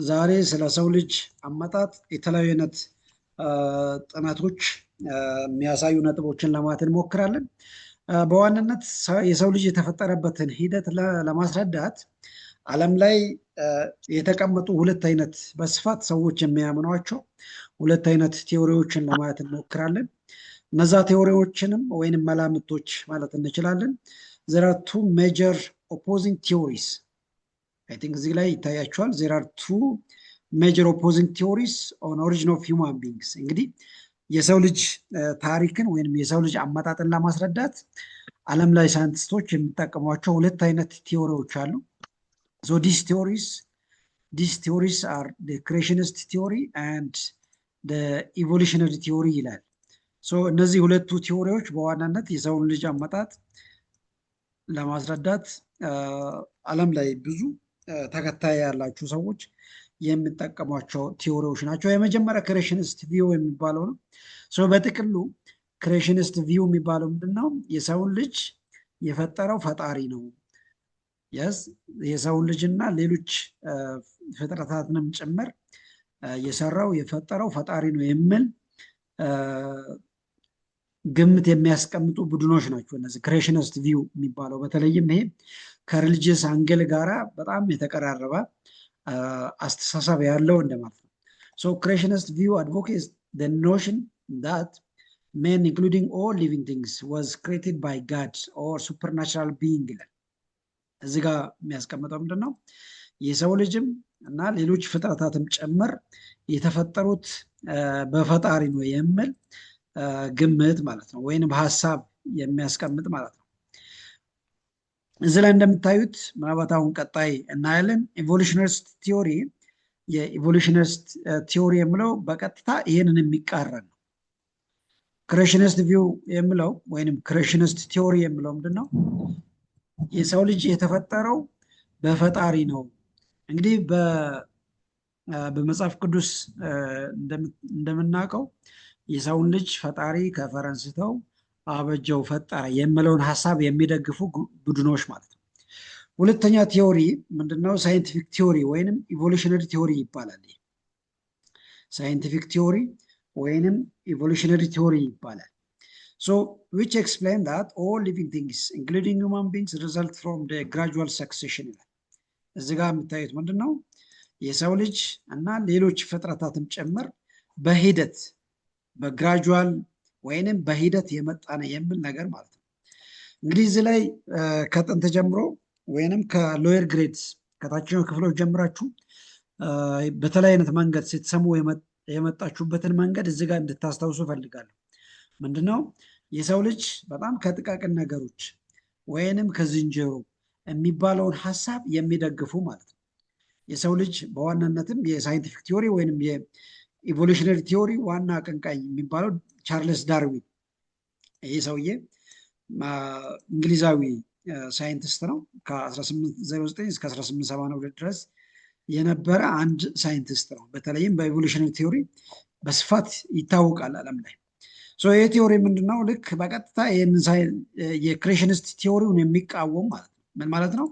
ዛሬ ስለ ሰው ልጅ አመጣጥ የተለያዩ አይነት ጥናቶች የሚያሳዩ ነጥቦችን ለማየት እንሞክራለን። በዋናነት የሰው ልጅ የተፈጠረበትን ሂደት ለማስረዳት ዓለም ላይ የተቀመጡ ሁለት አይነት በስፋት ሰዎች የሚያምኗቸው ሁለት አይነት ቲዎሪዎችን ለማየት እንሞክራለን። እነዛ ቲዎሪዎችንም ወይንም መላምቶች ማለት እንችላለን። there are two major opposing theories. I think እዚህ ላይ ይታያቸዋል። there are two major opposing theories on origin of human beings. እንግዲህ የሰው ልጅ ታሪክን ወይንም የሰው ልጅ አመጣጥን ለማስረዳት ዓለም ላይ ሳይንቲስቶች የሚጠቀሟቸው ሁለት አይነት ቲዎሪዎች አሉ። so these theories are the creationist theory and the evolutionary theory ይላል። እነዚህ ሁለቱ ቲዎሪዎች በዋናነት የሰውን ልጅ አመጣጥ ለማስረዳት ዓለም ላይ ብዙ ተከታይ ያላችሁ ሰዎች የሚጠቀሟቸው ቲዎሪዎች ናቸው። የመጀመሪያ ክሬሽኒስት ቪው የሚባለው ነው። በጥቅሉ ክሬሽኒስት ቪው የሚባለው ምንድነው? የሰውን ልጅ የፈጠረው ፈጣሪ ነው። የሰውን ልጅና ሌሎች ፍጥረታትንም ጭምር የፈጠረው ፈጣሪ ነው የሚል ግምት የሚያስቀምጡ ቡድኖች ናቸው እነዚህ ክሬሽኒስት ቪው የሚባለው። በተለይም ይሄ ከሪሊጂየስ አንግል ጋራ በጣም የተቀራረበ አስተሳሰብ ያለው እንደማለት ነው። ክሬሽኒስት ቪው advocates the notion that man including all living things was created by God or supernatural being ይላል። እዚህ ጋር የሚያስቀምጠው ምንድነው? የሰው ልጅም እና ሌሎች ፍጥረታትም ጭምር የተፈጠሩት በፈጣሪ ነው የሚል ግምት ማለት ነው፣ ወይንም ሀሳብ የሚያስቀምጥ ማለት ነው። እዚህ ላይ እንደምታዩት ምናልባት አሁን ቀጣይ እናያለን። ኢቮሉሽነሪስት ቲዮሪ የኢቮሉሽነሪስት ቲዮሪ የሚለው በቀጥታ ይህንን የሚቃረን ነው። ክሬሽኒስት ቪው የሚለው ወይንም ክሬሽኒስት ቲዮሪ የሚለው ምንድነው? የሰው ልጅ የተፈጠረው በፈጣሪ ነው። እንግዲህ በመጽሐፍ ቅዱስ እንደምናውቀው የሰውን ልጅ ፈጣሪ ከፈረንስተው አበጀው ፈጠረ የሚለውን ሀሳብ የሚደግፉ ቡድኖች ማለት ነው። ሁለተኛ ቲዮሪ ምንድነው? ሳይንቲፊክ ቲዮሪ ወይንም ኢቮሉሽነሪ ቲዮሪ ይባላል። ሳይንቲፊክ ቲዮሪ ወይንም ኢቮሉሽነሪ ቲዮሪ ይባላል። which explain that all living things including human beings result from the gradual succession ይላል። እዚህ ጋር የምታዩት ምንድነው? የሰው ልጅ እና ሌሎች ፍጥረታትም ጭምር በሂደት በግራጁዋል ወይንም በሂደት የመጣ ነው የሚል ነገር ማለት ነው። እንግዲህ እዚህ ላይ ከጥንት ጀምሮ ወይንም ከሎየር ግሬድስ ከታችኛው ክፍሎች ጀምራችሁ በተለያየ አይነት መንገድ ስትሰሙ የመጣችሁበትን መንገድ እዚህ ጋር እንድታስታውሱ ፈልጋለሁ። ምንድነው? የሰው ልጅ በጣም ከጥቃቅን ነገሮች ወይንም ከዝንጀሮ የሚባለውን ሀሳብ የሚደግፉ ማለት ነው። የሰው ልጅ በዋናነትም የሳይንቲፊክ ቲዮሪ ወይንም የኢቮሉሽነሪ ቲዮሪ ዋና አቀንቃኝ የሚባለው ቻርልስ ዳርዊን። ይህ ሰውዬ እንግሊዛዊ ሳይንቲስት ነው። ከ1809 እስከ 1872 ድረስ የነበረ አንድ ሳይንቲስት ነው። በተለይም በኢቮሉሽነሪ ቲዮሪ በስፋት ይታወቃል ዓለም ላይ። ይህ ቲዮሪ ምንድነው? ልክ በቀጥታ የክሬሽኒስት ቲዮሪውን የሚቃወም ማለት ነው። ምን ማለት ነው?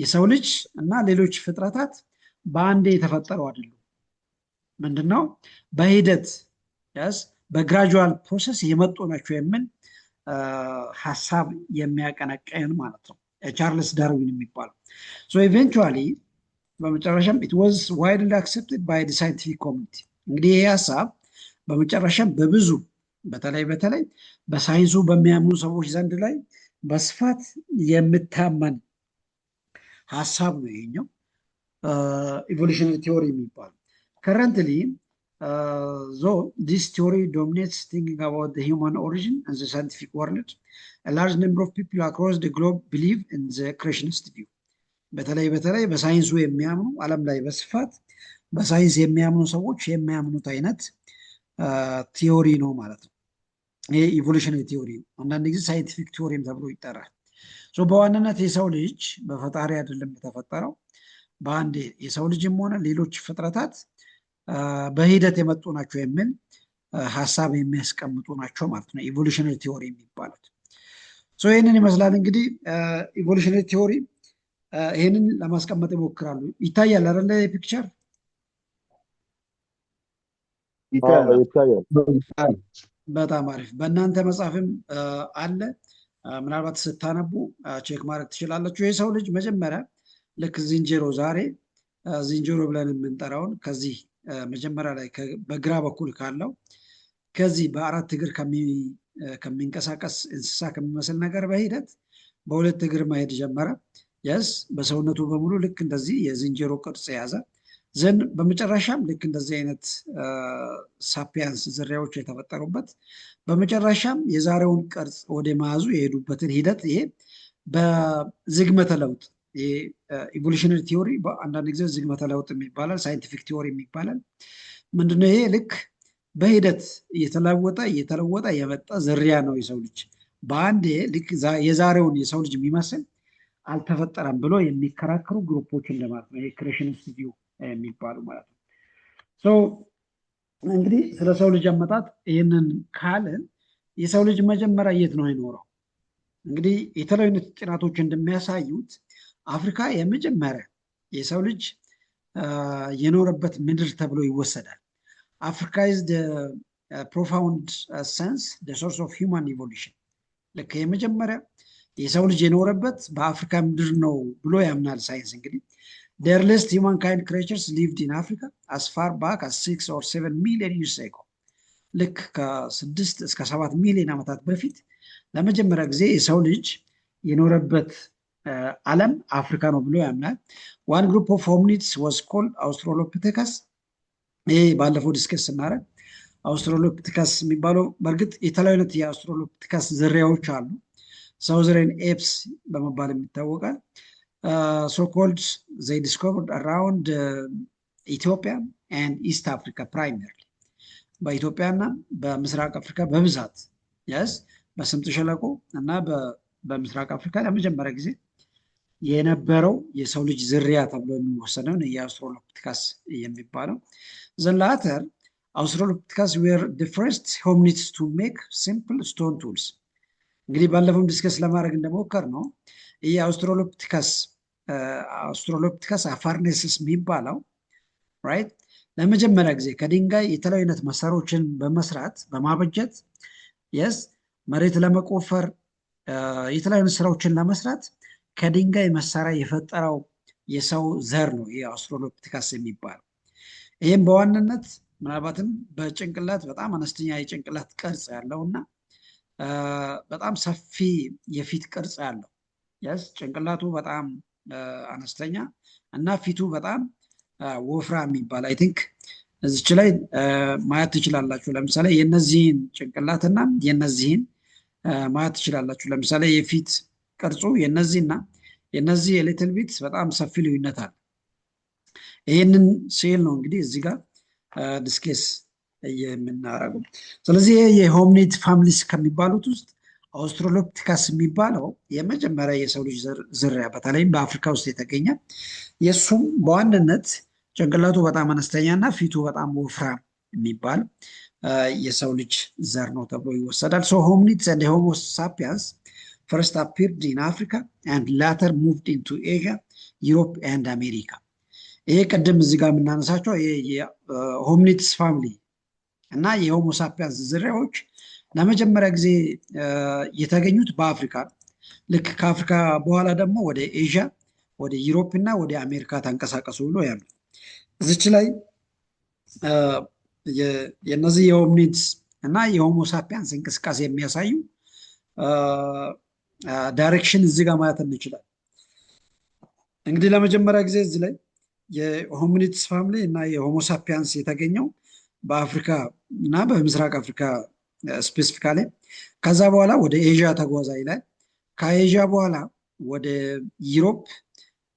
የሰው ልጅ እና ሌሎች ፍጥረታት በአንዴ የተፈጠሩ አይደሉም። ምንድነው? በሂደት በግራጁዋል ፕሮሰስ የመጡ ናቸው የሚል ሀሳብ የሚያቀነቅን ማለት ነው ቻርልስ ዳርዊን የሚባለው። ኢቨንቹዋሊ በመጨረሻም it was widely accepted by the scientific community። እንግዲህ ይህ ሀሳብ በመጨረሻም በብዙ በተለይ በሳይንሱ በሚያምኑ ሰዎች ዘንድ ላይ በስፋት የምታመን ሀሳብ ነው ይሄኛው ኢቮሉሽነሪ ቲዮሪ የሚባለው። currently though this theory dominates thinking about the human origin and the scientific world, a large number of people across the globe believe in the creationist view። በተለይ በሳይንሱ የሚያምኑ ዓለም ላይ በስፋት በሳይንስ የሚያምኑ ሰዎች የሚያምኑት አይነት ቲዮሪ ነው ማለት ነው። ይሄ ኢቮሉሽነሪ ቲዮሪ አንዳንድ ጊዜ ሳይንቲፊክ ቲዮሪም ተብሎ ይጠራል። በዋናነት የሰው ልጅ በፈጣሪ አይደለም የተፈጠረው፣ በአንድ የሰው ልጅም ሆነ ሌሎች ፍጥረታት በሂደት የመጡ ናቸው የሚል ሀሳብ የሚያስቀምጡ ናቸው ማለት ነው ኢቮሉሽነሪ ቲዮሪ የሚባሉት። ይህንን ይመስላል እንግዲህ ኢቮሉሽነሪ ቲዮሪ ይህንን ለማስቀመጥ ይሞክራሉ። ይታያል አይደለ? ፒክቸር ይታያል። በጣም አሪፍ። በእናንተ መጽሐፍም አለ። ምናልባት ስታነቡ ቼክ ማድረግ ትችላላችሁ። የሰው ልጅ መጀመሪያ ልክ ዝንጀሮ፣ ዛሬ ዝንጀሮ ብለን የምንጠራውን ከዚህ መጀመሪያ ላይ በግራ በኩል ካለው ከዚህ በአራት እግር ከሚንቀሳቀስ እንስሳ ከሚመስል ነገር በሂደት በሁለት እግር መሄድ ጀመረ። የስ በሰውነቱ በሙሉ ልክ እንደዚህ የዝንጀሮ ቅርጽ የያዘ ዘን በመጨረሻም ልክ እንደዚህ አይነት ሳፒያንስ ዝርያዎች የተፈጠሩበት በመጨረሻም የዛሬውን ቅርጽ ወደ መያዙ የሄዱበትን ሂደት ይሄ በዝግመተ ለውጥ ኢቮሉሽነሪ ቲዮሪ በአንዳንድ ጊዜ ዝግመተ ለውጥ የሚባላል፣ ሳይንቲፊክ ቲዮሪ የሚባላል። ምንድነው ይሄ? ልክ በሂደት እየተለወጠ የመጣ ዝርያ ነው የሰው ልጅ። በአንድ ልክ የዛሬውን የሰው ልጅ የሚመስል አልተፈጠረም ብሎ የሚከራከሩ ግሩፖች እንደማለት ነው። ክሬሽኒስት ቪው የሚባሉ ማለት ነው። እንግዲህ ስለ ሰው ልጅ አመጣጥ ይህንን ካልን የሰው ልጅ መጀመሪያ የት ነው የኖረው? እንግዲህ የተለያዩ ጥናቶች እንደሚያሳዩት አፍሪካ የመጀመሪያ የሰው ልጅ የኖረበት ምድር ተብሎ ይወሰዳል። አፍሪካ ኢዝ ፕሮፋውንድ ሰንስ ሶርስ ኦፍ ሂውማን ኢቮሉሽን። ልክ የመጀመሪያ የሰው ልጅ የኖረበት በአፍሪካ ምድር ነው ብሎ ያምናል ሳይንስ። እንግዲህ the earliest humankind creatures lived in Africa as far back as 6 or 7 million years ago. ልክ ከ6 እስከ 7 ሚሊዮን ዓመታት በፊት ለመጀመሪያ ጊዜ የሰው ልጅ የኖረበት ዓለም አፍሪካ ነው ብሎ ያምናል። one group of hominids was called Australopithecus። ይሄ ባለፈው ዲስከስ ስናደርግ አውስትራሎፒቲከስ የሚባለው በእርግጥ የተለያዩ አይነት የአውስትራሎፒቲከስ ዝርያዎች አሉ። ሳውዘርን ኤፕስ በመባል የሚታወቃል። so called they discovered around Ethiopia and East Africa primarily። በኢትዮጵያ እና በምስራቅ አፍሪካ በብዛት yes በስምጥ ሸለቆ እና በምስራቅ አፍሪካ ለመጀመሪያ ጊዜ የነበረው የሰው ልጅ ዝርያ ተብሎ የሚወሰደው የአውስትራሎፒቲከስ የሚባለው። the latter Australopithecus were the first hominids to make simple stone tools። እንግዲህ ባለፈው ዲስከስ ለማድረግ እንደሞከር ነው ይህ አውስትራሎፒቲከስ አፋርኔሲስ የሚባለው ራይት ለመጀመሪያ ጊዜ ከድንጋይ የተለያዩ አይነት መሳሪያዎችን በመስራት በማበጀት የስ መሬት ለመቆፈር የተለያዩ ስራዎችን ለመስራት ከድንጋይ መሳሪያ የፈጠረው የሰው ዘር ነው ይህ አውስትራሎፒቲከስ የሚባለው። ይህም በዋናነት ምናልባትም በጭንቅላት በጣም አነስተኛ የጭንቅላት ቅርጽ ያለው እና በጣም ሰፊ የፊት ቅርጽ ያለው የስ ጭንቅላቱ በጣም አነስተኛ እና ፊቱ በጣም ወፍራም የሚባል አይ ቲንክ እዚች ላይ ማየት ትችላላችሁ። ለምሳሌ የነዚህን ጭንቅላትና የነዚህን ማየት ትችላላችሁ። ለምሳሌ የፊት ቅርጹ የነዚህና የነዚህ የሊትል ቢት በጣም ሰፊ ልዩነት አለ። ይህንን ሴል ነው እንግዲህ እዚህ ጋር ዲስኬስ የምናደርገው። ስለዚህ የሆሚኒድ ፋሚሊስ ከሚባሉት ውስጥ አውስትራሎፒቲከስ የሚባለው የመጀመሪያ የሰው ልጅ ዝርያ በተለይም በአፍሪካ ውስጥ የተገኘ የእሱም በዋናነት ጭንቅላቱ በጣም አነስተኛ እና ፊቱ በጣም ወፍራም የሚባል የሰው ልጅ ዘር ነው ተብሎ ይወሰዳል። ሶ ሆሚኒድስ and homo sapiens first appeared in Africa and later moved into Asia, Europe and America። ይሄ ቅድም እዚህ ጋር የምናነሳቸው የሆሚኒድስ ፋሚሊ እና የሆሞ ሳፒያንስ ዝርያዎች ለመጀመሪያ ጊዜ የተገኙት በአፍሪካ፣ ልክ ከአፍሪካ በኋላ ደግሞ ወደ ኤዥያ፣ ወደ ዩሮፕ እና ወደ አሜሪካ ተንቀሳቀሱ ብሎ ያሉ። እዚች ላይ የነዚህ የሆሚኒድስ እና የሆሞ ሳፒያንስ እንቅስቃሴ የሚያሳዩ ዳይሬክሽን እዚህ ጋር ማየት እንችላል። እንግዲህ ለመጀመሪያ ጊዜ እዚህ ላይ የሆሚኒድስ ፋሚሊ እና የሆሞ ሳፒያንስ የተገኘው በአፍሪካ እና በምስራቅ አፍሪካ ስፔሲፊካሊ። ከዛ በኋላ ወደ ኤዥያ ተጓዛ ይላል። ከኤዥያ በኋላ ወደ ዩሮፕ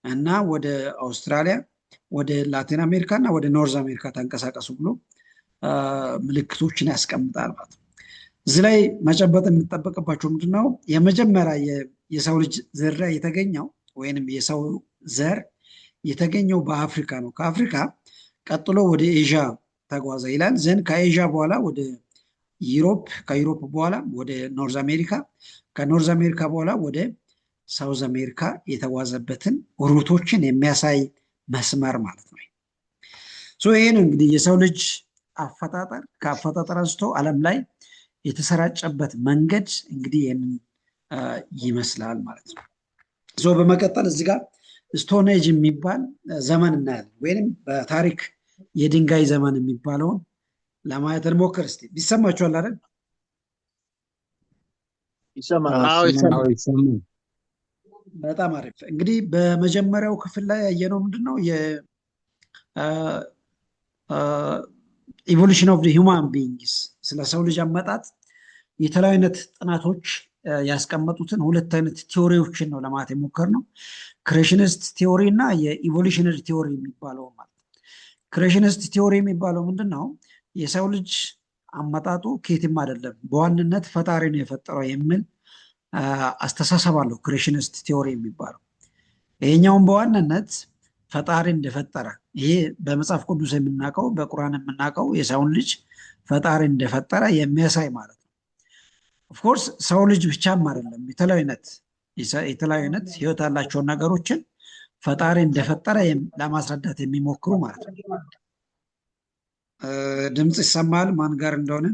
እና ወደ አውስትራሊያ፣ ወደ ላቲን አሜሪካ እና ወደ ኖርዝ አሜሪካ ተንቀሳቀሱ ብሎ ምልክቶችን ያስቀምጣል ማለት ነው። እዚህ ላይ መጨበጥ የሚጠበቅባቸው ምንድነው? የመጀመሪያ የሰው ልጅ ዝርያ የተገኘው ወይንም የሰው ዘር የተገኘው በአፍሪካ ነው። ከአፍሪካ ቀጥሎ ወደ ኤዥያ ተጓዘ ይላል። ዘንድ ከኤዥያ በኋላ ወደ ዩሮፕ፣ ከዩሮፕ በኋላ ወደ ኖርዝ አሜሪካ፣ ከኖርዝ አሜሪካ በኋላ ወደ ሳውዝ አሜሪካ የተጓዘበትን ሩቶችን የሚያሳይ መስመር ማለት ነው። ይሄ ነው እንግዲህ የሰው ልጅ አፈጣጠር ከአፈጣጠር አንስቶ ዓለም ላይ የተሰራጨበት መንገድ እንግዲህ ይህንን ይመስላል ማለት ነው። በመቀጠል እዚህ ጋር ስቶን ኤጅ የሚባል ዘመን እናያለን፣ ወይም በታሪክ የድንጋይ ዘመን የሚባለውን ለማየት እንሞክር። እስኪ ይሰማችኋል አይደል? ይሰማል። በጣም አሪፍ። እንግዲህ በመጀመሪያው ክፍል ላይ ያየነው ምንድነው ኢቮሉሽን ኦፍ ሂውማን ቢንግስ፣ ስለ ሰው ልጅ አመጣጥ የተለያዩ አይነት ጥናቶች ያስቀመጡትን ሁለት አይነት ቲዎሪዎችን ነው ለማለት የሞከርነው፣ ክሬሽኒስት ቲዎሪ እና የኢቮሉሽነሪ ቲዎሪ የሚባለው ማለት ነው። ክሬሽኒስት ቲዎሪ የሚባለው ምንድን ነው? የሰው ልጅ አመጣጡ ከየትም አይደለም፣ በዋንነት ፈጣሪ ነው የፈጠረው የሚል አስተሳሰብ አለው ክሬሽኒስት ቲዎሪ የሚባለው። ይሄኛውን በዋናነት ፈጣሪ እንደፈጠረ፣ ይሄ በመጽሐፍ ቅዱስ የምናውቀው በቁርአን የምናውቀው የሰውን ልጅ ፈጣሪ እንደፈጠረ የሚያሳይ ማለት ነው። ኦፍኮርስ ሰው ልጅ ብቻም አይደለም፣ የተለያዩ አይነት ህይወት ያላቸውን ነገሮችን ፈጣሪ እንደፈጠረ ለማስረዳት የሚሞክሩ ማለት ነው። ድምፅ ይሰማል ማን ጋር እንደሆነ?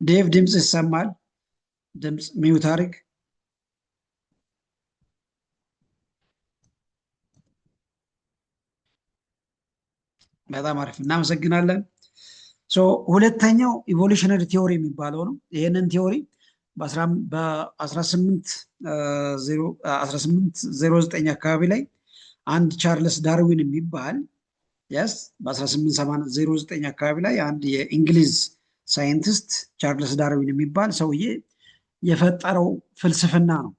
ዴቭ ድምፅ ይሰማል? ድምፅ ሚውት አድርግ። በጣም አሪፍ እናመሰግናለን። ሁለተኛው ኢቮሉሽነሪ ቲዎሪ የሚባለው ነው። ይህንን ቲዎሪ በ1809 አካባቢ ላይ አንድ ቻርልስ ዳርዊን የሚባል በ1809 አካባቢ ላይ አንድ የእንግሊዝ ሳይንቲስት ቻርልስ ዳርዊን የሚባል ሰውዬ የፈጠረው ፍልስፍና ነው።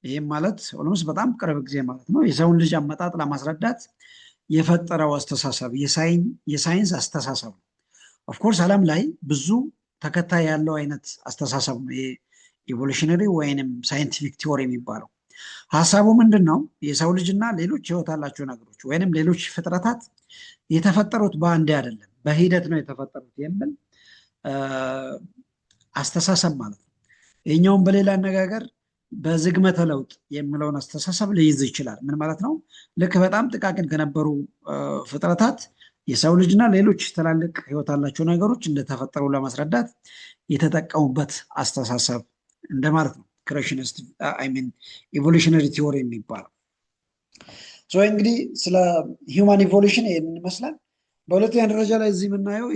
ይህም ማለት ኦልሞስት በጣም ቅርብ ጊዜ ማለት ነው። የሰውን ልጅ አመጣጥ ለማስረዳት የፈጠረው አስተሳሰብ የሳይንስ አስተሳሰብ ነው። ኦፍኮርስ ዓለም ላይ ብዙ ተከታይ ያለው አይነት አስተሳሰብ ነው ኢቮሉሽነሪ ወይንም ሳይንቲፊክ ቲዎሪ የሚባለው። ሀሳቡ ምንድን ነው? የሰው ልጅና ሌሎች ህይወት ያላቸው ነገሮች ወይንም ሌሎች ፍጥረታት የተፈጠሩት በአንዴ አይደለም፣ በሂደት ነው የተፈጠሩት የሚል አስተሳሰብ ማለት ነው። ይህኛውም በሌላ አነጋገር በዝግመተ ለውጥ የሚለውን አስተሳሰብ ሊይዝ ይችላል። ምን ማለት ነው? ልክ በጣም ጥቃቅን ከነበሩ ፍጥረታት የሰው ልጅና ሌሎች ትላልቅ ህይወት ያላቸው ነገሮች እንደተፈጠሩ ለማስረዳት የተጠቀሙበት አስተሳሰብ እንደማለት ነው። ክሬሽኒስት ኢቮሉሽነሪ ቲዎሪ የሚባለው። እንግዲህ ስለ ሂውማን ኢቮሉሽን ይህንን ይመስላል። በሁለተኛ ደረጃ ላይ እዚህ የምናየው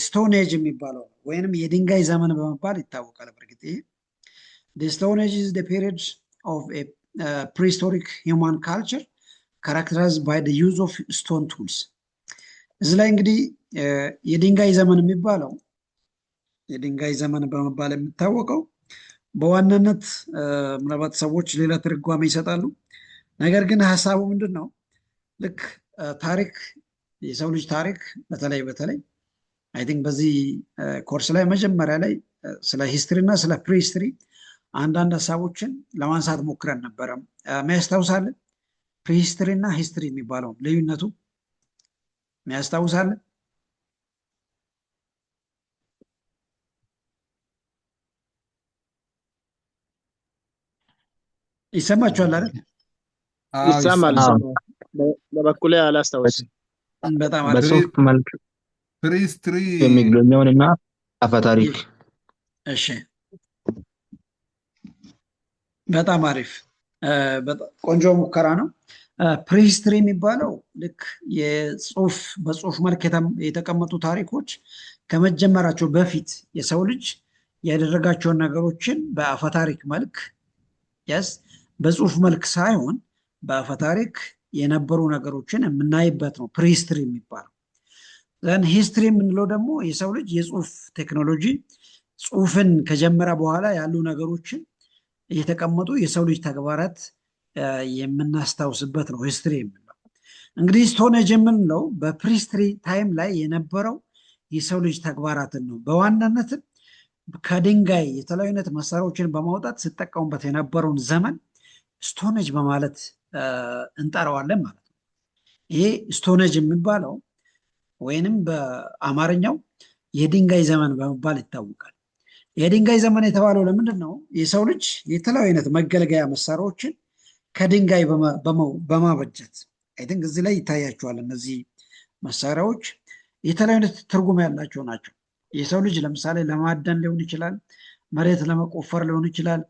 ስቶን ኤጅ የሚባለው ወይንም የድንጋይ ዘመን በመባል ይታወቃል። በእርግጥ the Stone Age is the period of a prehistoric human culture characterized by the use of stone tools። እዚህ ላይ እንግዲህ የድንጋይ ዘመን የሚባለው የድንጋይ ዘመን በመባል የሚታወቀው በዋናነት ምናልባት ሰዎች ሌላ ትርጓሜ ይሰጣሉ። ነገር ግን ሀሳቡ ምንድን ነው? ልክ ታሪክ የሰው ልጅ ታሪክ በተለይ አይ ቲንክ በዚህ ኮርስ ላይ መጀመሪያ ላይ ስለ ሂስትሪ እና ስለ ፕሪሂስትሪ አንዳንድ ሀሳቦችን ለማንሳት ሞክረን ነበረ። የሚያስታውሳለን? ፕሪሂስትሪ እና ሂስትሪ የሚባለው ልዩነቱ የሚያስታውሳለን? ይሰማችኋል አይደል? ይሰማል። በበኩሌ አላስታወስም። በጣም በጽሁፍ መልክ ፕሪሂስትሪ የሚገኘውን እና አፈታሪክ። እሺ በጣም አሪፍ ቆንጆ ሙከራ ነው። ፕሪሂስትሪ የሚባለው ልክ በጽሁፍ መልክ የተቀመጡ ታሪኮች ከመጀመራቸው በፊት የሰው ልጅ ያደረጋቸውን ነገሮችን በአፈታሪክ መልክ በጽሁፍ መልክ ሳይሆን በአፈታሪክ የነበሩ ነገሮችን የምናይበት ነው ፕሪሂስትሪ የሚባለው። ሂስትሪ የምንለው ደግሞ የሰው ልጅ የጽሁፍ ቴክኖሎጂ ጽሁፍን ከጀመረ በኋላ ያሉ ነገሮችን የተቀመጡ የሰው ልጅ ተግባራት የምናስታውስበት ነው ሂስትሪ የምንለው። እንግዲህ ስቶን ኤጅ የምንለው በፕሪሂስትሪ ታይም ላይ የነበረው የሰው ልጅ ተግባራትን ነው። በዋናነትም ከድንጋይ የተለያዩ አይነት መሳሪያዎችን በማውጣት ሲጠቀሙበት የነበረውን ዘመን ስቶን ኤጅ በማለት እንጠራዋለን ማለት ነው። ይሄ ስቶን ኤጅ የሚባለው ወይንም በአማርኛው የድንጋይ ዘመን በመባል ይታወቃል። የድንጋይ ዘመን የተባለው ለምንድን ነው? የሰው ልጅ የተለያዩ አይነት መገልገያ መሳሪያዎችን ከድንጋይ በማበጀት አይ ቲንክ እዚህ ላይ ይታያቸዋል። እነዚህ መሳሪያዎች የተለያዩ አይነት ትርጉም ያላቸው ናቸው። የሰው ልጅ ለምሳሌ ለማደን ሊሆን ይችላል፣ መሬት ለመቆፈር ሊሆን ይችላል፣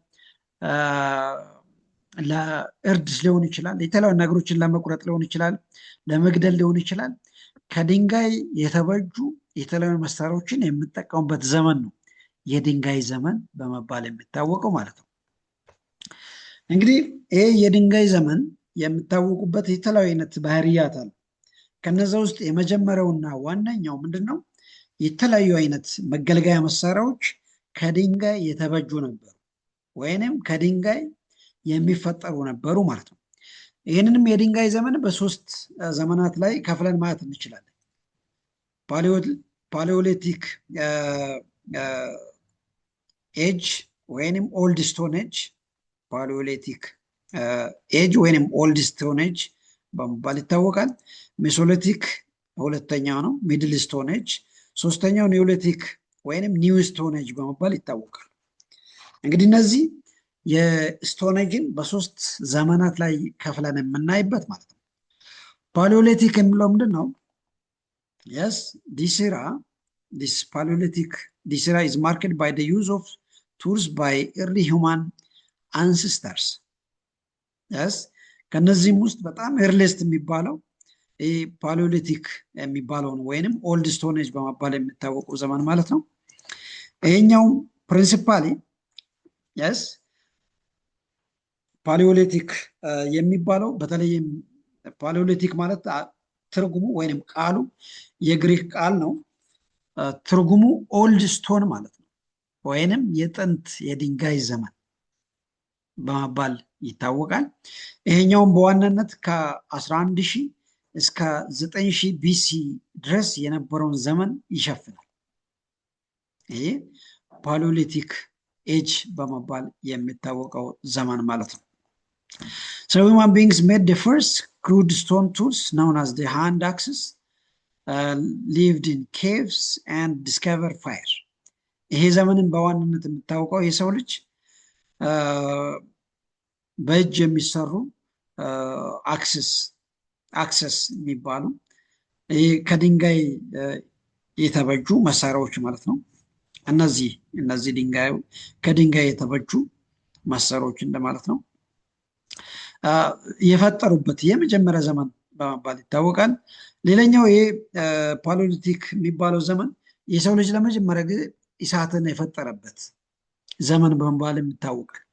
ለእርድ ሊሆን ይችላል፣ የተለያዩ ነገሮችን ለመቁረጥ ሊሆን ይችላል፣ ለመግደል ሊሆን ይችላል። ከድንጋይ የተበጁ የተለያዩ መሳሪያዎችን የምጠቀሙበት ዘመን ነው የድንጋይ ዘመን በመባል የሚታወቀው ማለት ነው። እንግዲህ ይሄ የድንጋይ ዘመን የሚታወቁበት የተለያዩ አይነት ባህሪያት አሉ። ከነዛ ውስጥ የመጀመሪያውና ዋነኛው ምንድን ነው? የተለያዩ አይነት መገልገያ መሳሪያዎች ከድንጋይ የተበጁ ነበሩ ወይንም ከድንጋይ የሚፈጠሩ ነበሩ ማለት ነው። ይህንንም የድንጋይ ዘመን በሶስት ዘመናት ላይ ከፍለን ማየት እንችላለን። ፓሊዮሊቲክ ኤጅ ወይንም ኦልድ ስቶን ኤጅ፣ ፓሊዮሊቲክ ኤጅ ወይንም ኦልድ ስቶን ኤጅ በመባል ይታወቃል። ሜሶሊቲክ ሁለተኛው ነው፣ ሚድል ስቶን ኤጅ፣ ሶስተኛው ኒዮሊቲክ ወይንም ኒው ስቶን ኤጅ በመባል ይታወቃል። እንግዲህ እነዚህ የስቶን ኤጅን በሶስት ዘመናት ላይ ከፍለን የምናይበት ማለት ነው። ፓሊዮሊቲክ የሚለው ምንድን ነው? yes this era is marked by the use of tools by early human ancestors. yes ከነዚህም ውስጥ በጣም ኤርሊስት የሚባለው ፓሊዮሊቲክ የሚባለው ነው ወይንም ኦልድ ስቶን ኤጅ በመባል የሚታወቀው ዘመን ማለት ነው። ይሄኛው ፕሪንሲፓሊ yes ፓሊዮሊቲክ የሚባለው በተለይም ፓሊዮሊቲክ ማለት ትርጉሙ ወይንም ቃሉ የግሪክ ቃል ነው። ትርጉሙ ኦልድ ስቶን ማለት ነው ወይንም የጥንት የድንጋይ ዘመን በመባል ይታወቃል። ይሄኛውም በዋናነት ከ11,000 እስከ 9,000 ቢሲ ድረስ የነበረውን ዘመን ይሸፍናል። ይሄ ፓሊዮሊቲክ ኤጅ በመባል የሚታወቀው ዘመን ማለት ነው። So human beings made the first crude stone tools known as the hand axes, lived in caves and discovered fire. ይሄ ዘመንን በዋናነት የሚታወቀው የሰው ልጅ በእጅ የሚሰሩ አክሰስ የሚባሉ ከድንጋይ የተበጁ መሳሪያዎች ማለት ነው። እነዚህ ከድንጋይ የተበጁ መሳሪያዎች እንደማለት ነው። የፈጠሩበት የመጀመሪያ ዘመን በመባል ይታወቃል። ሌላኛው ይሄ ፓሊዮሊቲክ የሚባለው ዘመን የሰው ልጅ ለመጀመሪያ ጊዜ እሳትን የፈጠረበት ዘመን በመባል ይታወቃል።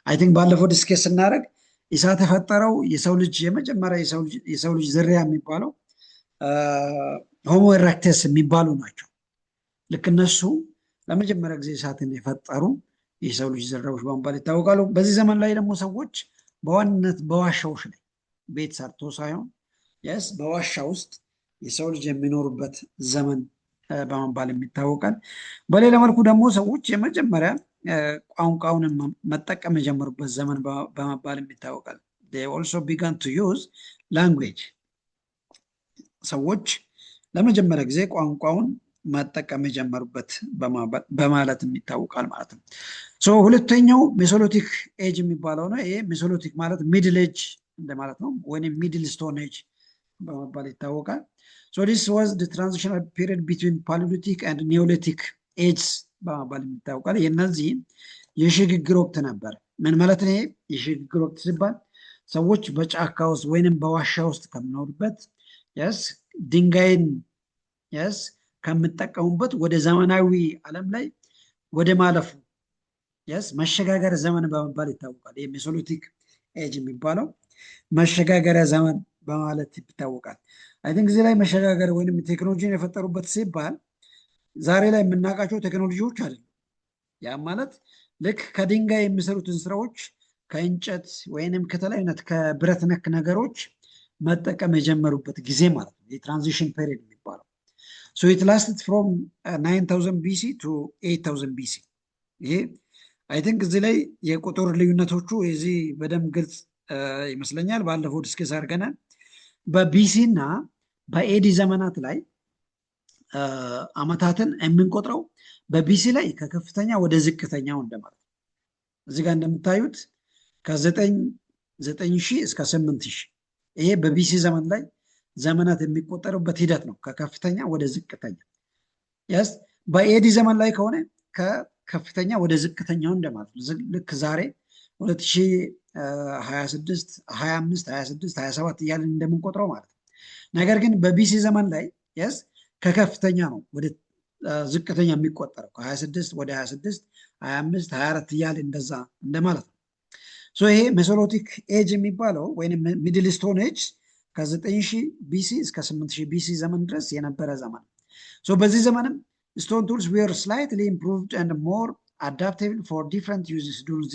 አይ ቲንክ ባለፈው ዲስከስ ስናደርግ እሳት የፈጠረው የሰው ልጅ የመጀመሪያ የሰው ልጅ ዝርያ የሚባለው ሆሞ ኢሬክተስ የሚባሉ ናቸው። ልክ እነሱ ለመጀመሪያ ጊዜ እሳትን የፈጠሩ የሰው ልጅ ዝርያዎች በመባል ይታወቃሉ። በዚህ ዘመን ላይ ደግሞ ሰዎች በዋናነት በዋሻዎች ላይ ቤት ሰርቶ ሳይሆን የስ በዋሻ ውስጥ የሰው ልጅ የሚኖሩበት ዘመን በመባል ይታወቃል። በሌላ መልኩ ደግሞ ሰዎች የመጀመሪያ ቋንቋውን መጠቀም የጀመሩበት ዘመን በመባል ይታወቃል። they also began to use language ሰዎች ለመጀመሪያ ጊዜ ቋንቋውን መጠቀም የጀመሩበት በማለት ይታወቃል ማለት ነው። ሶ ሁለተኛው ሜሶሊቲክ ኤጅ የሚባለው ነው። ይሄ ሜሶሊቲክ ማለት ሚድል ኤጅ እንደማለት ነው ወይም ሚድል ስቶን ኤጅ በመባል ይታወቃል። so this was the transitional period between Paleolithic and Neolithic ages በመባል ይታወቃል። የነዚህ የሽግግር ወቅት ነበር። ምን ማለት ነው? የሽግግር ወቅት ሲባል ሰዎች በጫካ ውስጥ ወይንም በዋሻ ውስጥ ከሚኖሩበት ድንጋይን ከምጠቀሙበት ወደ ዘመናዊ ዓለም ላይ ወደ ማለፉ መሸጋገር ዘመን በመባል ይታወቃል። ይህ ሜሶሊቲክ ኤጅ የሚባለው መሸጋገሪያ ዘመን በማለት ይታወቃል። አይ ቲንክ እዚህ ላይ መሸጋገር ወይንም ቴክኖሎጂን የፈጠሩበት ሲባል ዛሬ ላይ የምናውቃቸው ቴክኖሎጂዎች አይደሉም። ያ ማለት ልክ ከድንጋይ የሚሰሩትን ስራዎች ከእንጨት ወይንም ከተለያዩ አይነት ከብረት ነክ ነገሮች መጠቀም የጀመሩበት ጊዜ ማለት ነው። የትራንዚሽን ፔሪድ የሚባለው so it lasted from 9000 BC to 8000 BC። ይሄ አይ ቲንክ እዚህ ላይ የቁጥር ልዩነቶቹ እዚህ በደንብ ግልጽ ይመስለኛል። ባለፈው ዲስከስ አድርገናል። በቢሲ እና በኤዲ ዘመናት ላይ አመታትን የምንቆጥረው በቢሲ ላይ ከከፍተኛ ወደ ዝቅተኛው እንደማለት ነው። እዚህ ጋር እንደምታዩት ከ9,000 እስከ 8,000 ይሄ በቢሲ ዘመን ላይ ዘመናት የሚቆጠሩበት ሂደት ነው፣ ከከፍተኛ ወደ ዝቅተኛ። ያስ በኤዲ ዘመን ላይ ከሆነ ከከፍተኛ ወደ ዝቅተኛው እንደማለት ነው። ልክ ዛሬ 2026 25 26 27 እያለን እንደምንቆጥረው ማለት ነው። ነገር ግን በቢሲ ዘመን ላይ ያስ ከከፍተኛ ነው ወደ ዝቅተኛ የሚቆጠረው፣ ከ26 ወደ 26 25 24 እያለ እንደዛ እንደማለት ነው። ይሄ ሜሶሎቲክ ኤጅ የሚባለው ወይም ሚድል ስቶን ኤጅ ከ9,000 ቢሲ እስከ 8,000 ቢሲ ዘመን ድረስ የነበረ ዘመን። በዚህ ዘመንም ስቶን ቱልስ ዌር ስላይትሊ ኢምፕሩቭድ ኤንድ ሞር አዳፕታብል ፎር ዲፍረንት ዩዝስ ዱሪንግ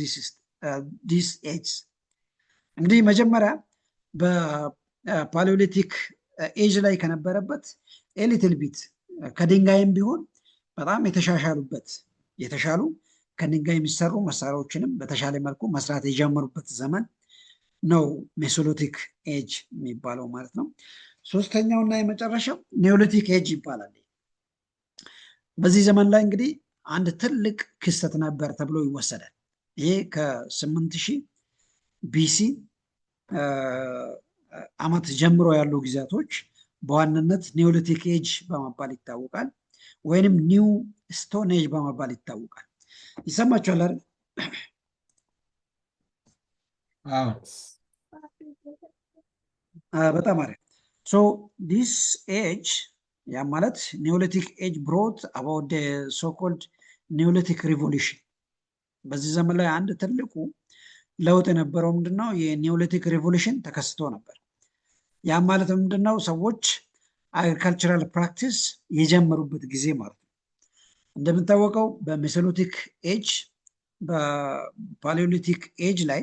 ዲስ ኤጅ። እንግዲህ መጀመሪያ በፓሊዮሊቲክ ኤጅ ላይ ከነበረበት ኤሊትል ቢት ከድንጋይም ቢሆን በጣም የተሻሉ ከድንጋይ የሚሰሩ መሳሪያዎችንም በተሻለ መልኩ መስራት የጀመሩበት ዘመን ነው ሜሶሎቲክ ኤጅ የሚባለው ማለት ነው። ሶስተኛው እና የመጨረሻው ኒዮሊቲክ ኤጅ ይባላል። በዚህ ዘመን ላይ እንግዲህ አንድ ትልቅ ክስተት ነበር ተብሎ ይወሰዳል። ይሄ ከ8,000 ቢሲ አመት ጀምሮ ያሉ ጊዜያቶች በዋናነት ኒዮሊቲክ ኤጅ በመባል ይታወቃል፣ ወይንም ኒው ስቶን ኤጅ በመባል ይታወቃል። ይሰማችኋል አይደል? በጣም አሪፍ። ዲስ ኤጅ ያ ማለት ኒዮሊቲክ ኤጅ ብሮት አባውት ሶኮልድ ኒዮሊቲክ ሪቮሉሽን። በዚህ ዘመን ላይ አንድ ትልቁ ለውጥ የነበረው ምንድነው? የኒዮሊቲክ ሪቮሉሽን ተከስቶ ነበር። ያ ማለት ምንድነው? ሰዎች አግሪካልቸራል ፕራክቲስ የጀመሩበት ጊዜ ማለት ነው። እንደምታወቀው በሜሶሎቲክ ኤጅ በፓሊዮሊቲክ ኤጅ ላይ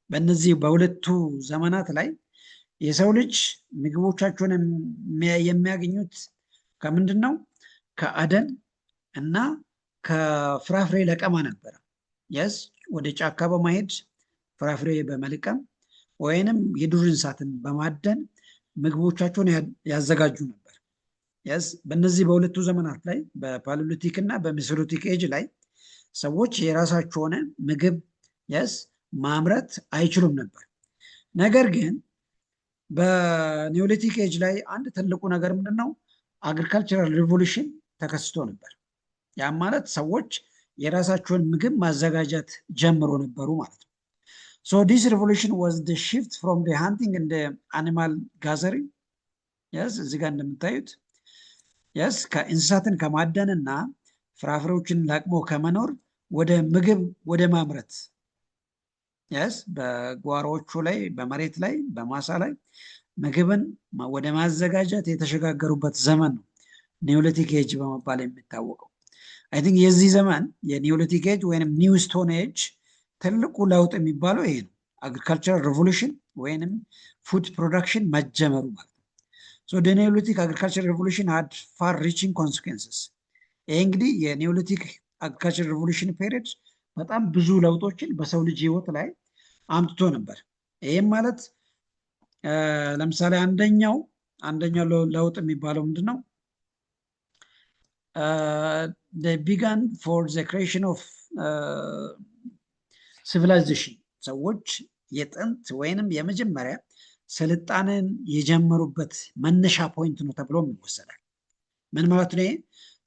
በእነዚህ በሁለቱ ዘመናት ላይ የሰው ልጅ ምግቦቻቸውን የሚያገኙት ከምንድን ነው? ከአደን እና ከፍራፍሬ ለቀማ ነበረ። የስ ወደ ጫካ በማሄድ ፍራፍሬ በመልቀም ወይንም የዱር እንስሳትን በማደን ምግቦቻቸውን ያዘጋጁ ነበር። የስ በእነዚህ በሁለቱ ዘመናት ላይ በፓሊዮሊቲክ እና በሜሶሎቲክ ኤጅ ላይ ሰዎች የራሳቸው ሆነ ምግብ የስ ማምረት አይችሉም ነበር። ነገር ግን በኒዮሊቲክ ኤጅ ላይ አንድ ትልቁ ነገር ምንድነው? አግሪካልቸራል ሪቮሉሽን ተከስቶ ነበር። ያም ማለት ሰዎች የራሳቸውን ምግብ ማዘጋጀት ጀምሮ ነበሩ ማለት ነው። ዲስ ሪቮሉሽን ዋዝ ደ ሽፍት ፍሮም ደ ሃንቲንግ እንደ አኒማል ጋዘሪንግ የስ እዚህ ጋር እንደምታዩት የስ ከእንስሳትን ከማደን እና ፍራፍሬዎችን ለቅሞ ከመኖር ወደ ምግብ ወደ ማምረት የስ በጓሮዎቹ ላይ በመሬት ላይ በማሳ ላይ ምግብን ወደ ማዘጋጀት የተሸጋገሩበት ዘመን ነው ኒዮሊቲክ ኤጅ በመባል የሚታወቀው። አይ ቲንክ የዚህ ዘመን የኒዮሊቲክ ኤጅ ወይንም ኒው ስቶን ኤጅ ትልቁ ለውጥ የሚባለው ይሄ ነው። አግሪካልቸራል ሪቮሉሽን ወይንም ፉድ ፕሮዳክሽን መጀመሩ ማለት ነው። ደ ኒዮሊቲክ አግሪካልቸራል ሪቮሉሽን ሃድ ፋር ሪቺንግ ኮንሲኩዌንስስ። ይሄ እንግዲህ የኒዮሊቲክ አግሪካልቸራል ሪቮሉሽን ፔሪድ በጣም ብዙ ለውጦችን በሰው ልጅ ህይወት ላይ አምጥቶ ነበር። ይህም ማለት ለምሳሌ አንደኛው ለውጥ የሚባለው ምንድነው? ቢጋን ፎር ዘ ክሬሽን ኦፍ ሲቪላይዜሽን። ሰዎች የጥንት ወይንም የመጀመሪያ ስልጣንን የጀመሩበት መነሻ ፖይንት ነው ተብሎ ይወሰዳል። ምን ማለት ነው?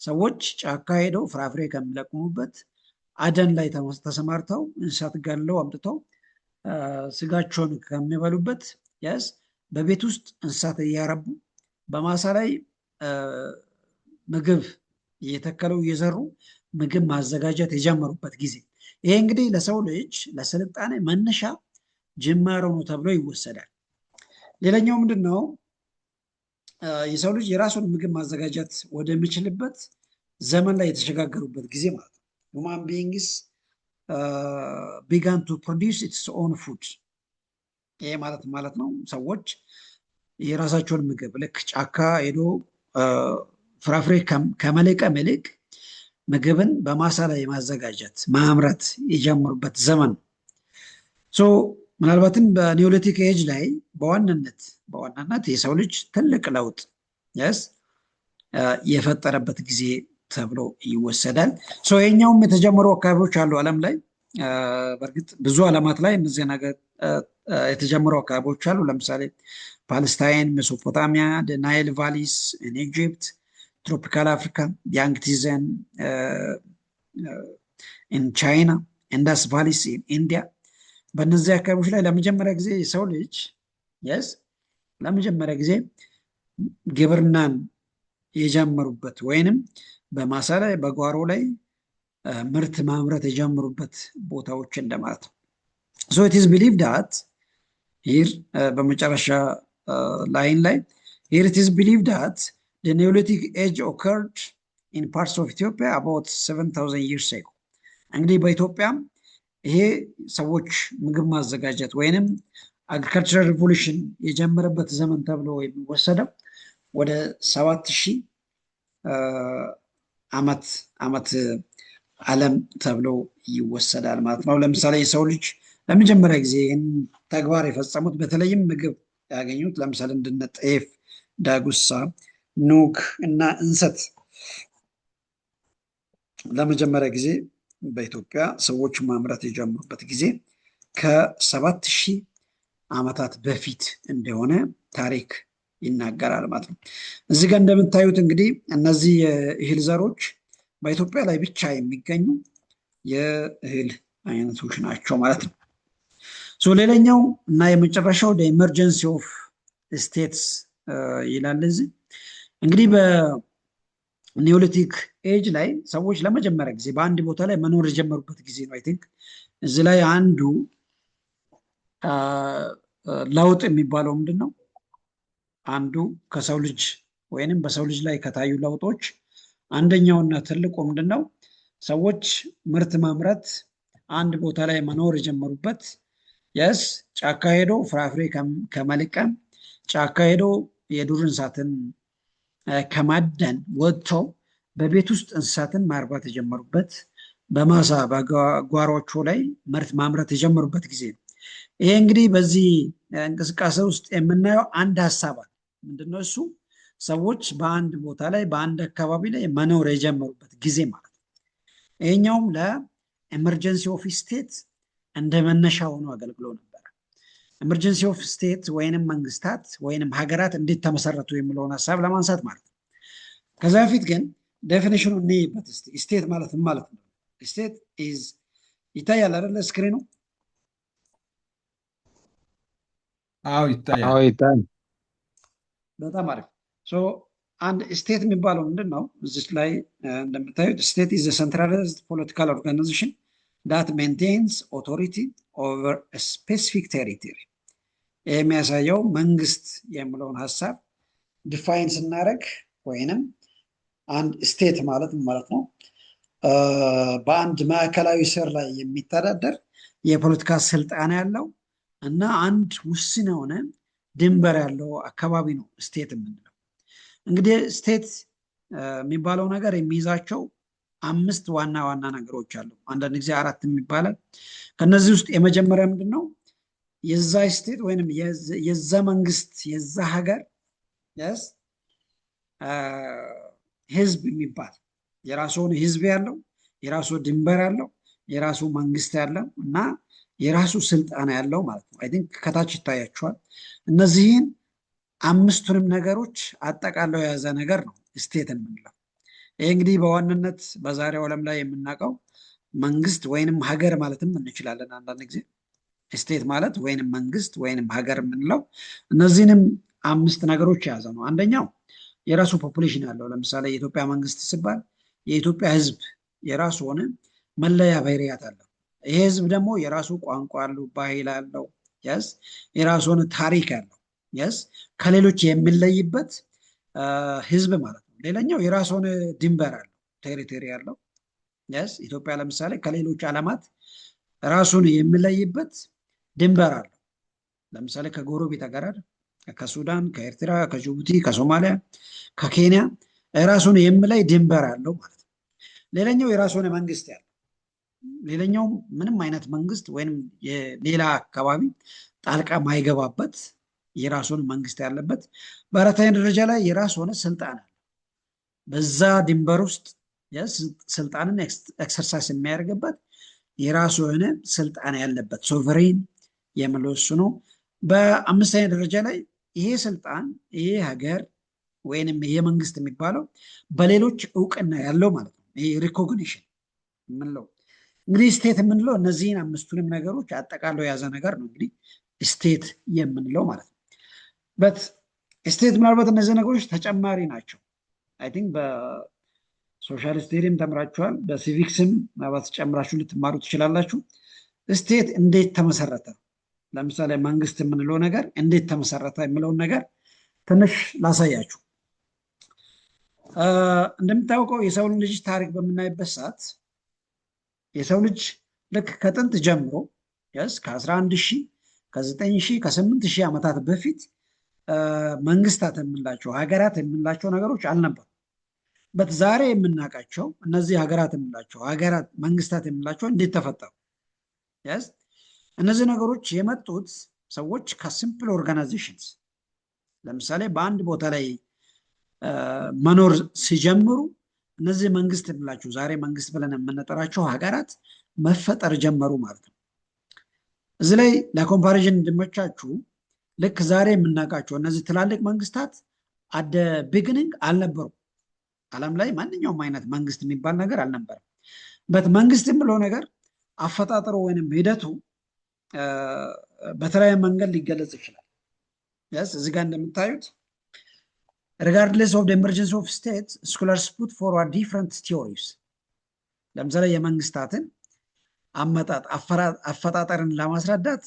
ሰዎች ጫካ ሄደው ፍራፍሬ ከሚለቅሙበት አደን ላይ ተሰማርተው እንስሳት ገለው አምጥተው ስጋቸውን ከሚበሉበት ያስ በቤት ውስጥ እንስሳት እያረቡ በማሳ ላይ ምግብ እየተከሉ እየዘሩ ምግብ ማዘጋጀት የጀመሩበት ጊዜ። ይሄ እንግዲህ ለሰው ልጅ ለስልጣኔ መነሻ ጅማሮ ነው ተብሎ ይወሰዳል። ሌላኛው ምንድን ነው? የሰው ልጅ የራሱን ምግብ ማዘጋጀት ወደሚችልበት ዘመን ላይ የተሸጋገሩበት ጊዜ ማለት ነው። ሁማን ቢንግስ ቢጋን ቱ ፕሮዲውስ ኢትስ ኦን ፉድ። ይሄ ማለት ነው ሰዎች የራሳቸውን ምግብ ልክ ጫካ ሄዶ ፍራፍሬ ከመለቀም ይልቅ ምግብን በማሳ ላይ ማዘጋጀት ማምረት የጀመሩበት ዘመን ነው። ምናልባትም በኒዮሊቲክ ኤጅ ላይ በዋናነት የሰው ልጅ ትልቅ ለውጥ የስ የፈጠረበት ጊዜ ተብሎ ይወሰዳል። ይሄኛውም የተጀመሩ አካባቢዎች አሉ ዓለም ላይ። በእርግጥ ብዙ ዓለማት ላይ እነዚህ ነገር የተጀመሩ አካባቢዎች አሉ። ለምሳሌ ፓለስታይን፣ ሜሶፖታሚያ፣ ናይል ቫሊስ ኢን ኢጂፕት፣ ትሮፒካል አፍሪካ፣ ያንግቲዘን ኢን ቻይና፣ ኢንዳስ ቫሊስ ኢን ኢንዲያ። በእነዚህ አካባቢዎች ላይ ለመጀመሪያ ጊዜ የሰው ልጅ ለመጀመሪያ ጊዜ ግብርናን የጀመሩበት ወይንም በማሳ ላይ በጓሮ ላይ ምርት ማምረት የጀመሩበት ቦታዎች እንደማለት ነው። so it is believed that here በመጨረሻ ላይን ላይ here it is believed that the Neolithic age occurred in parts of Ethiopia about 7,000 years ago። እንግዲህ በኢትዮጵያም ይሄ ሰዎች ምግብ ማዘጋጀት ወይንም አግሪካልቸራል ሪቮሉሽን የጀመረበት ዘመን ተብሎ የሚወሰደው ወደ 7,000 ዓመት ዓለም ተብሎ ይወሰዳል ማለት ነው። ለምሳሌ የሰው ልጅ ለመጀመሪያ ጊዜ ይህን ተግባር የፈጸሙት በተለይም ምግብ ያገኙት ለምሳሌ እንደነ ጤፍ፣ ዳጉሳ፣ ኑግ እና እንሰት ለመጀመሪያ ጊዜ በኢትዮጵያ ሰዎች ማምረት የጀመሩበት ጊዜ ከ7,000 ዓመታት በፊት እንደሆነ ታሪክ ይናገራል ማለት ነው። እዚህ ጋር እንደምታዩት እንግዲህ እነዚህ የእህል ዘሮች በኢትዮጵያ ላይ ብቻ የሚገኙ የእህል አይነቶች ናቸው ማለት ነው። ሌላኛው እና የመጨረሻው ኢመርጀንሲ ኦፍ ስቴትስ ይላል። እዚህ እንግዲህ በኒዮሊቲክ ኤጅ ላይ ሰዎች ለመጀመሪያ ጊዜ በአንድ ቦታ ላይ መኖር የጀመሩበት ጊዜ ነው። አይ ቲንክ እዚህ ላይ አንዱ ለውጥ የሚባለው ምንድን ነው? አንዱ ከሰው ልጅ ወይንም በሰው ልጅ ላይ ከታዩ ለውጦች አንደኛውና ትልቁ ምንድን ነው? ሰዎች ምርት ማምረት አንድ ቦታ ላይ መኖር የጀመሩበት ጫካ ሄዶ ፍራፍሬ ከመልቀም ጫካ ሄዶ የዱር እንስሳትን ከማደን ወጥተው በቤት ውስጥ እንስሳትን ማርባት የጀመሩበት በማሳ በጓሮቹ ላይ ምርት ማምረት የጀመሩበት ጊዜ ነው። ይሄ እንግዲህ በዚህ እንቅስቃሴ ውስጥ የምናየው አንድ ሀሳብ አለ። ምንድነው እሱ? ሰዎች በአንድ ቦታ ላይ በአንድ አካባቢ ላይ መኖር የጀመሩበት ጊዜ ማለት ነው። ይሄኛውም ለኤመርጀንሲ ኦፍ ስቴት እንደ መነሻ ሆኖ አገልግሎ ነበር። ኤመርጀንሲ ኦፍ ስቴት ወይንም መንግስታት ወይንም ሀገራት እንዴት ተመሰረቱ የሚለውን ሀሳብ ለማንሳት ማለት ነው። ከዛ በፊት ግን ዴፊኒሽኑ እንይበት እስቲ። ስቴት ማለት ምን ማለት ነው? ስቴት ኢዝ ይታያል አይደለ? ስክሪኑ አዎ ይታያል። በጣም አሪፍ። አንድ ስቴት የሚባለው ምንድን ነው? እዚህ ላይ እንደምታዩት ስቴት ኢዝ ሴንትራላይዝድ ፖለቲካል ኦርጋናይዜሽን that maintains authority over a specific territory። የሚያሳየው መንግስት የሚለውን ሀሳብ ዲፋይን ስናደርግ ወይንም አንድ ስቴት ማለት ማለት ነው በአንድ ማዕከላዊ ስር ላይ የሚተዳደር የፖለቲካ ስልጣን ያለው እና አንድ ውስን የሆነ ድንበር ያለው አካባቢ ነው ስቴት የምንለው። እንግዲህ ስቴት የሚባለው ነገር የሚይዛቸው 5 ዋና ዋና ነገሮች አሉ። አንዳንድ ጊዜ 4 የሚባላል። ከነዚህ ውስጥ የመጀመሪያ ምንድን ነው? የዛ ስቴት ወይንም የዛ መንግስት የዛ ሀገር ህዝብ የሚባል የራሱ ህዝብ ያለው የራሱ ድንበር ያለው የራሱ መንግስት ያለው እና የራሱ ስልጣን ያለው ማለት ነው። አይ ቲንክ ከታች ይታያቸዋል። እነዚህን 5ቱንም ነገሮች አጠቃለው የያዘ ነገር ነው ስቴት የምንለው። ይህ እንግዲህ በዋናነት በዛሬው ዓለም ላይ የምናውቀው መንግስት ወይንም ሀገር ማለትም እንችላለን። አንዳንድ ጊዜ ስቴት ማለት ወይንም መንግስት ወይንም ሀገር የምንለው እነዚህንም 5 ነገሮች የያዘ ነው። አንደኛው የራሱ ፖፑሌሽን ያለው። ለምሳሌ የኢትዮጵያ መንግስት ሲባል የኢትዮጵያ ህዝብ የራሱ ሆነ መለያ ባህሪያት አለው። ይሄ ህዝብ ደግሞ የራሱ ቋንቋ አለው፣ ባህል አለው፣ የራሱ ሆነ ታሪክ አለው፣ ከሌሎች የሚለይበት ህዝብ ማለት ነው። ሌላኛው የራሱ ሆነ ድንበር አለው፣ ቴሪቶሪ አለው። ኢትዮጵያ ለምሳሌ ከሌሎች ዓለማት ራሱን የሚለይበት ድንበር አለው። ለምሳሌ ከጎረቤት ሀገራት ከሱዳን፣ ከኤርትራ፣ ከጅቡቲ፣ ከሶማሊያ፣ ከኬንያ ራሱን የሚለይ ድንበር አለው ማለት ነው። ሌላኛው የራሱ ሆነ መንግስት ያለው። ሌላኛው ምንም አይነት መንግስት ወይም የሌላ አካባቢ ጣልቃ ማይገባበት የራሱን መንግስት ያለበት። በአራተኛ ደረጃ ላይ የራሱ ሆነ ስልጣን አለ። በዛ ድንበር ውስጥ ስልጣንን ኤክሰርሳይዝ የሚያደርግበት የራሱ የሆነ ስልጣን ያለበት ሶቨሬን የምለው እሱ ነው። በአምስተኛ ደረጃ ላይ ይሄ ስልጣን ይሄ ሀገር ወይንም ይሄ መንግስት የሚባለው በሌሎች እውቅና ያለው ማለት ነው። ይሄ ሪኮግኒሽን የምንለው እንግዲህ ስቴት የምንለው እነዚህን አምስቱንም ነገሮች አጠቃለው የያዘ ነገር ነው እንግዲህ ስቴት የምንለው ማለት ነው። በት ስቴት ምናልባት እነዚህ ነገሮች ተጨማሪ ናቸው። አይ ቲንክ በሶሻል ስቴዲየም ተምራችኋል፣ በሲቪክስም ምናልባት ጨምራችሁ ልትማሩ ትችላላችሁ። ስቴት እንዴት ተመሰረተ፣ ለምሳሌ መንግስት የምንለው ነገር እንዴት ተመሰረተ የሚለውን ነገር ትንሽ ላሳያችሁ። እንደምታውቀው የሰው ልጅ ታሪክ በምናይበት ሰዓት የሰው ልጅ ልክ ከጥንት ጀምሮ ከ11 ሺህ ከ9 ሺህ ከ8 ሺህ ዓመታት በፊት መንግስታት የምንላቸው ሀገራት የምንላቸው ነገሮች አልነበሩ። በት ዛሬ የምናውቃቸው እነዚህ ሀገራት የምንላቸው ሀገራት መንግስታት የምንላቸው እንዴት ተፈጠሩ? እነዚህ ነገሮች የመጡት ሰዎች ከሲምፕል ኦርጋናይዜሽንስ ለምሳሌ በአንድ ቦታ ላይ መኖር ሲጀምሩ እነዚህ መንግስት የምንላቸው ዛሬ መንግስት ብለን የምንጠራቸው ሀገራት መፈጠር ጀመሩ ማለት ነው። እዚህ ላይ ለኮምፓሪዥን እንዲመቻችሁ ልክ ዛሬ የምናውቃቸው እነዚህ ትላልቅ መንግስታት አደ ቢግኒንግ አልነበሩም። ዓለም ላይ ማንኛውም አይነት መንግስት የሚባል ነገር አልነበረም። በት መንግስት የምለው ነገር አፈጣጠሩ ወይንም ሂደቱ በተለያየ መንገድ ሊገለጽ ይችላል። እዚህ ጋር እንደምታዩት regardless of the emergence of states, scholars put forward different theories. ለምሳሌ የመንግስታትን አመጣጥ አፈጣጠርን ለማስረዳት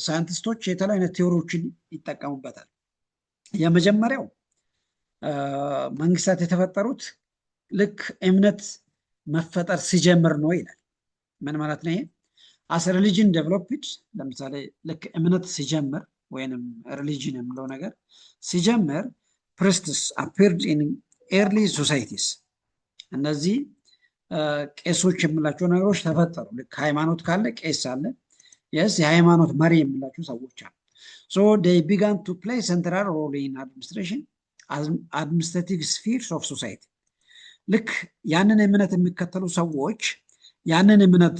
ሳይንቲስቶች የተለያዩ አይነት ቲዎሪዎችን ይጠቀሙበታል። የመጀመሪያው መንግስታት የተፈጠሩት ልክ እምነት መፈጠር ሲጀምር ነው ይላል። ምን ማለት ነው ይሄ? as religion developed ለምሳሌ ልክ እምነት ሲጀምር ወይንም ሪሊጅን የምለው ነገር ሲጀምር ፕሪስትስ appeared in early societies እነዚህ ቄሶች የምላቸው ነገሮች ተፈጠሩ። ልክ ሃይማኖት ካለ ቄስ አለ። የሃይማኖት መሪ የምላቸው ሰዎች አሉ። so they began to play central role in administrative spheres of society ልክ ያንን እምነት የሚከተሉ ሰዎች ያንን እምነት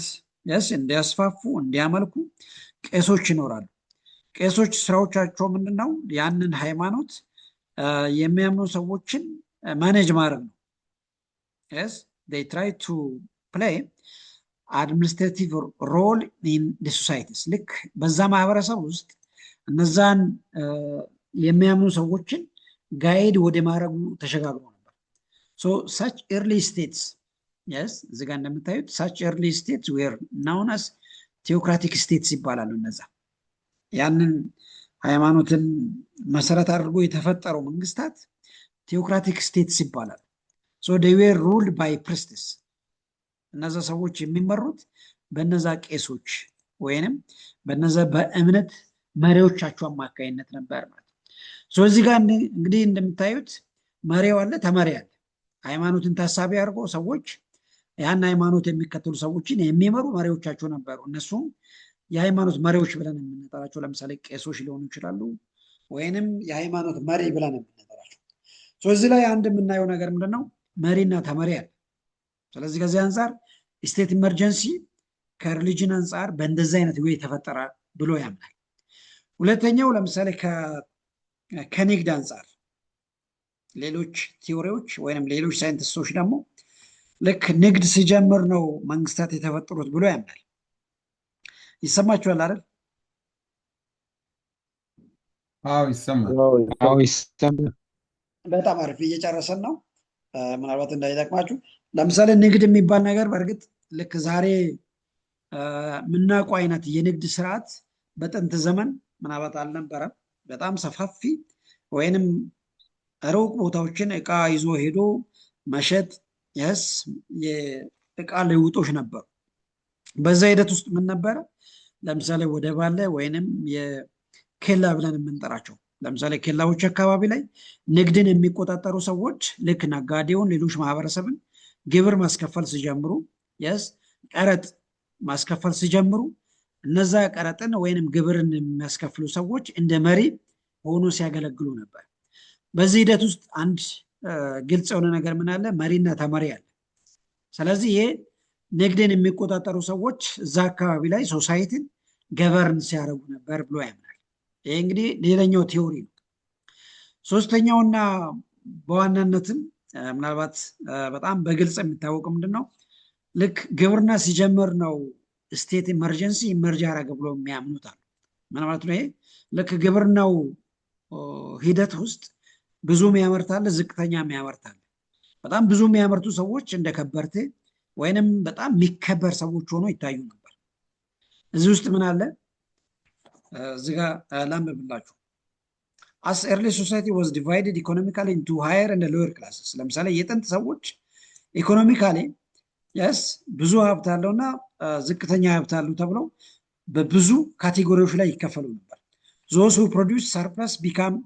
እንዲያስፋፉ እንዲያመልኩ ቄሶች ይኖራሉ። ቄሶች ስራዎቻቸው ምንድነው? ያንን ሃይማኖት የሚያምኑ ሰዎችን ማኔጅ ማድረግ ነው። they try to play administrative role in the societies ልክ በዛ ማህበረሰብ ውስጥ እነዛን የሚያምኑ ሰዎችን ጋይድ ወደ ማድረጉ ተሸጋግሮ ነበር። so such early states እዚህ ጋር እንደምታዩት such early states were known as theocratic states ይባላሉ። እነዛ ያንን ሃይማኖትን መሰረት አድርጎ የተፈጠሩ መንግስታት ቴዎክራቲክ ስቴትስ ይባላል። so they were ruled by priests እነዛ ሰዎች የሚመሩት በነዛ ቄሶች ወይንም በነዛ በእምነት መሪዎቻቸው አማካይነት ነበር ማለት ነው። so እዚህ ጋር እንግዲህ እንደምታዩት መሪው አለ፣ ተመሪ አለ። ሃይማኖትን ታሳቢ አድርጎ ሰዎች ያን ሃይማኖት የሚከተሉ ሰዎችን የሚመሩ መሪዎቻቸው ነበሩ። እነሱ የሃይማኖት መሪዎች ብለን የምንጠራቸው ለምሳሌ ቄሶች ሊሆኑ ይችላሉ፣ ወይንም የሃይማኖት መሪ ብለን የምንጠራቸው። እዚህ ላይ አንድ የምናየው ነገር ምንድነው? መሪና ተመሪ አለ። ስለዚህ ከዚህ አንጻር ስቴት ኢመርጀንሲ ከሪሊጅን አንጻር በእንደዚህ አይነት ወይ ተፈጠረ ብሎ ያምናል። ሁለተኛው ለምሳሌ ከንግድ አንጻር ሌሎች ቲዎሪዎች ወይንም ሌሎች ሳይንቲስቶች ደግሞ ልክ ንግድ ሲጀምር ነው መንግስታት የተፈጠሩት ብሎ ያምናል። ይሰማችኋል አይደል? አዎ ይሰማል። በጣም አሪፍ እየጨረሰን ነው። ምናልባት እንዳይጠቅማችሁ ለምሳሌ ንግድ የሚባል ነገር በእርግጥ ልክ ዛሬ የምናውቀው አይነት የንግድ ስርዓት በጥንት ዘመን ምናልባት አልነበረም። በጣም ሰፋፊ ወይንም ሩቅ ቦታዎችን እቃ ይዞ ሄዶ መሸጥ የእቃ ልውጦች ነበሩ። በዛ ሂደት ውስጥ ምን ነበረ? ለምሳሌ ወደብ አለ ወይንም የኬላ ብለን የምንጠራቸው ለምሳሌ ኬላዎች አካባቢ ላይ ንግድን የሚቆጣጠሩ ሰዎች ልክ ነጋዴውን፣ ሌሎች ማህበረሰብን ግብር ማስከፈል ሲጀምሩ ቀረጥ ማስከፈል ሲጀምሩ እነዛ ቀረጥን ወይንም ግብርን የሚያስከፍሉ ሰዎች እንደ መሪ ሆኖ ሲያገለግሉ ነበር። በዚህ ሂደት ውስጥ አንድ ግልጽ የሆነ ነገር ምን አለ? መሪና ተመሪ አለ። ስለዚህ ይሄ ንግድን የሚቆጣጠሩ ሰዎች እዛ አካባቢ ላይ ሶሳይቲን ገቨርን ሲያደርጉ ነበር ብሎ ያምናል። ይሄ እንግዲህ ሌላኛው ቲዮሪ ነው። ሶስተኛውና በዋናነትም ምናልባት በጣም በግልጽ የሚታወቀው ምንድን ነው? ልክ ግብርና ሲጀምር ነው ስቴት ኢመርጀንሲ ኢመርጅ ያደረገ ብሎ የሚያምኑት አሉ። ምን ማለት ነው? ይሄ ልክ ግብርናው ሂደት ውስጥ ብዙ የሚያመርታለ፣ ዝቅተኛ የሚያመርታለ። በጣም ብዙ የሚያመርቱ ሰዎች እንደ ከበርቴ ወይንም በጣም የሚከበር ሰዎች ሆኖ ይታዩ ነበር። እዚህ ውስጥ ምን አለ? እዚህ ጋር ላንብብላችሁ። As early society was divided economically into higher and lower classes. ለምሳሌ የጥንት ሰዎች ኢኮኖሚካሊ የስ ብዙ ሀብት አለውና ዝቅተኛ ሀብት አለው ተብለው በብዙ ካቴጎሪዎች ላይ ይከፈሉ ነበር። those who produce surplus become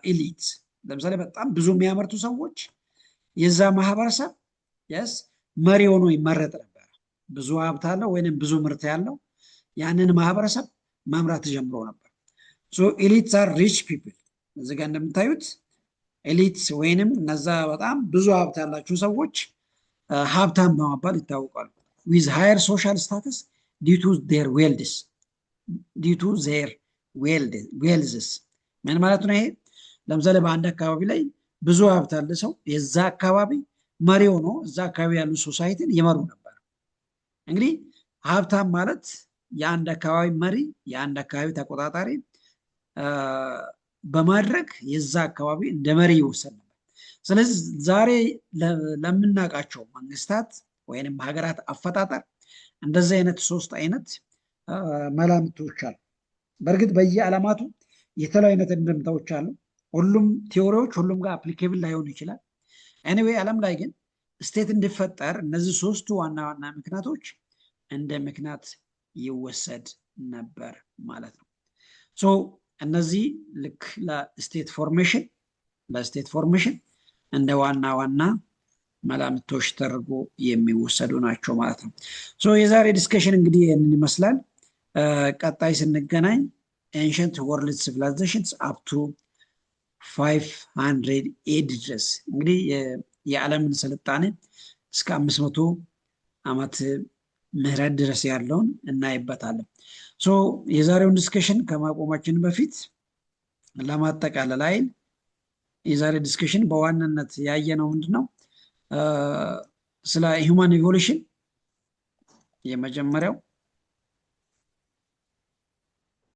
elites. ለምሳሌ በጣም ብዙ የሚያመርቱ ሰዎች የዛ ማህበረሰብ የስ መሪ ሆኖ ይመረጥ ነበር። ብዙ ሀብት አለው ወይንም ብዙ ምርት ያለው ያንን ማህበረሰብ መምራት ጀምሮ ነበር። so elites are rich people. እዚህ ጋር እንደምታዩት ኤሊትስ ወይንም እነዛ በጣም ብዙ ሀብት ያላቸው ሰዎች ሀብታም በመባል ይታወቃሉ። with higher social status due to their wealth. ምን ማለት ነው ይሄ? ለምሳሌ በአንድ አካባቢ ላይ ብዙ ሀብት ያለ ሰው የዛ አካባቢ መሪ ሆኖ እዛ አካባቢ ያሉ ሶሳይቲን ይመሩ ነበር። እንግዲህ ሀብታም ማለት የአንድ አካባቢ መሪ፣ የአንድ አካባቢ ተቆጣጣሪ በማድረግ የዛ አካባቢ እንደ መሪ ይወሰድ ነበር። ስለዚህ ዛሬ ለምናውቃቸው መንግስታት ወይንም ሀገራት አፈጣጠር እንደዚህ አይነት ሶስት አይነት መላምቶች አሉ። በእርግጥ በየዓለማቱ የተለያዩ አይነት እንደምታዎች አሉ። ሁሉም ቲዎሪዎች ሁሉም ጋር አፕሊኬብል ላይሆኑ ይችላል። ኤኒዌይ ዓለም ላይ ግን ስቴት እንዲፈጠር እነዚህ ሶስቱ ዋና ዋና ምክንያቶች እንደ ምክንያት ይወሰድ ነበር ማለት ነው። ሶ እነዚህ ልክ ለስቴት ፎርሜሽን እንደ ዋና ዋና መላምቶች ተደርጎ የሚወሰዱ ናቸው ማለት ነው። ሶ የዛሬ ዲስከሽን እንግዲህ ይህንን ይመስላል። ቀጣይ ስንገናኝ ኤንሸንት ወርልድ ሲቪላይዜሽንስ አፕ ቱ 500 ኤዲ ድረስ እንግዲህ የዓለምን ስልጣኔ እስከ 500 ዓመት ምህረት ድረስ ያለውን እናይበታለን። ሶ የዛሬውን ዲስከሽን ከማቆማችን በፊት ለማጠቃለል አይል የዛሬ ዲስከሽን በዋናነት ያየነው ምንድነው? ስለ ሂውማን ኢቮሉሽን የመጀመሪያው